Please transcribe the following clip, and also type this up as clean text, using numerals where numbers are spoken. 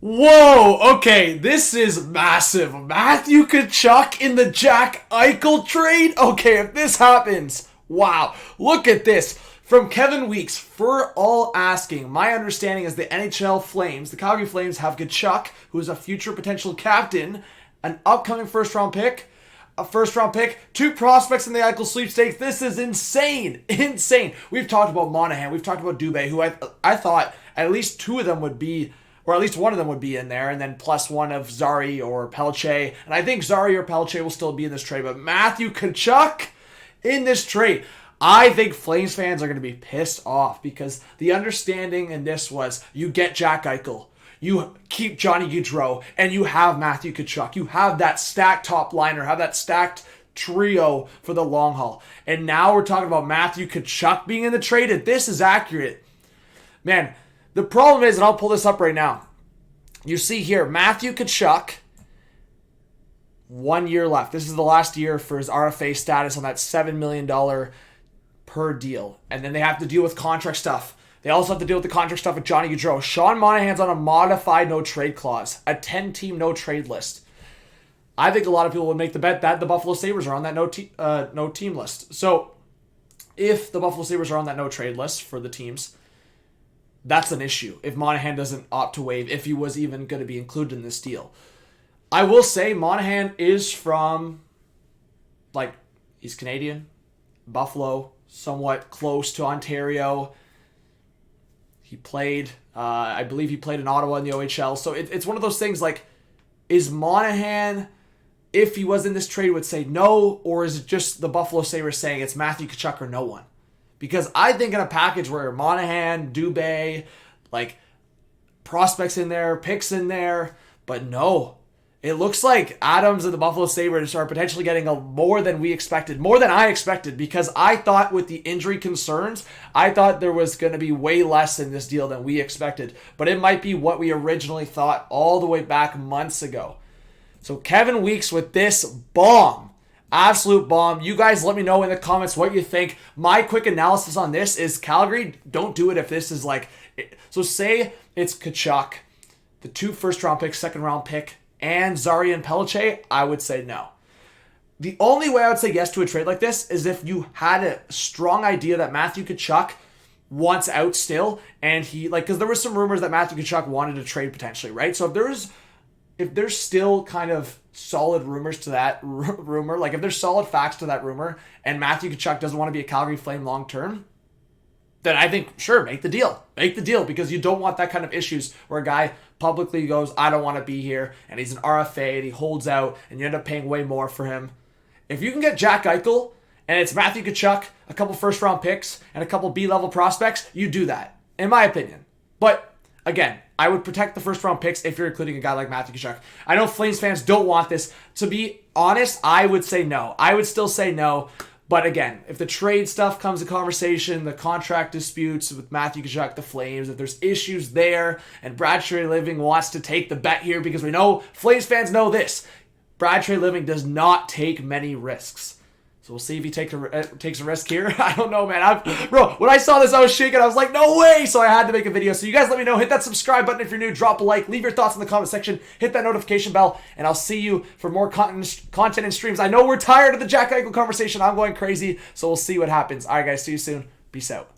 Whoa, okay, this is massive. Matthew Tkachuk in the Jack Eichel trade? Okay, if this happens, wow. Look at this. From Kevin Weeks, for all asking, my understanding is the NHL Flames, the Calgary Flames, have Tkachuk, who is a future potential captain, an upcoming first-round pick, a first-round pick, 2 prospects in the Eichel sweepstakes. This is insane. Insane. We've talked about Monahan. We've talked about Dubé, who I thought at least 2 of them would be, or at least one of them would be in there, and then plus one of Zary or Pelche. And I think Zary or Pelche will still be in this trade. But Matthew Tkachuk in this trade, I think Flames fans are going to be pissed off because the understanding in this was you get Jack Eichel, you keep Johnny Gaudreau, and you have Matthew Tkachuk. You have that stacked top liner, have that stacked trio for the long haul. And now we're talking about Matthew Tkachuk being in the trade. If this is accurate, man, the problem is, and I'll pull this up right now. You see here, Matthew Tkachuk, 1 year left. This is the last year for his RFA status on that $7 million per deal. And then they have to deal with contract stuff. They also have to deal with the contract stuff with Johnny Gaudreau. Sean Monahan's on a modified no-trade clause, a 10-team no-trade list. I think a lot of people would make the bet that the Buffalo Sabres are on that no-team list. So if the Buffalo Sabres are on that no-trade list for the teams, that's an issue if Monahan doesn't opt to waive, if he was even going to be included in this deal. I will say Monahan is from, he's Canadian, Buffalo, somewhat close to Ontario. He played, I believe he played in Ottawa in the OHL. So it's one of those things is Monahan, if he was in this trade, would say no, or is it just the Buffalo Sabres saying it's Matthew Tkachuk or no one? Because I think in a package where Monahan, Dubé, prospects in there, picks in there, but no. It looks like Adams and the Buffalo Sabres are potentially getting more than we expected, more than I expected, because I thought with the injury concerns, I thought there was going to be way less in this deal than we expected. But it might be what we originally thought all the way back months ago. So Kevin Weeks with this bomb. Absolute bomb. You guys let me know in the comments what you think. My quick analysis on this is Calgary, don't do it if this is so say it's Tkachuk, the 2 first-round picks, second-round pick, and Zary and Pelche, I would say no. The only way I would say yes to a trade like this is if you had a strong idea that Matthew Tkachuk wants out still, and he, because there was some rumors that Matthew Tkachuk wanted to trade potentially, right? So if there's still kind of solid rumors to that rumor, if there's solid facts to that rumor, and Matthew Tkachuk doesn't want to be a Calgary Flame long-term, then I think, sure, make the deal. Make the deal, because you don't want that kind of issues where a guy publicly goes, I don't want to be here, and he's an RFA, and he holds out, and you end up paying way more for him. If you can get Jack Eichel, and it's Matthew Tkachuk, a couple first-round picks, and a couple B-level prospects, you do that, in my opinion. But again, I would protect the first-round picks if you're including a guy like Matthew Tkachuk. I know Flames fans don't want this. To be honest, I would say no. I would still say no. But again, if the trade stuff comes to conversation, the contract disputes with Matthew Tkachuk, the Flames, if there's issues there, and Brad Treliving wants to take the bet here, because we know, Flames fans know this, Brad Treliving does not take many risks. So we'll see if he takes a risk here. I don't know, man. Bro, when I saw this, I was shaking. I was like, no way! So I had to make a video. So you guys let me know. Hit that subscribe button if you're new. Drop a like. Leave your thoughts in the comment section. Hit that notification bell. And I'll see you for more content and streams. I know we're tired of the Jack Eichel conversation. I'm going crazy. So we'll see what happens. All right, guys. See you soon. Peace out.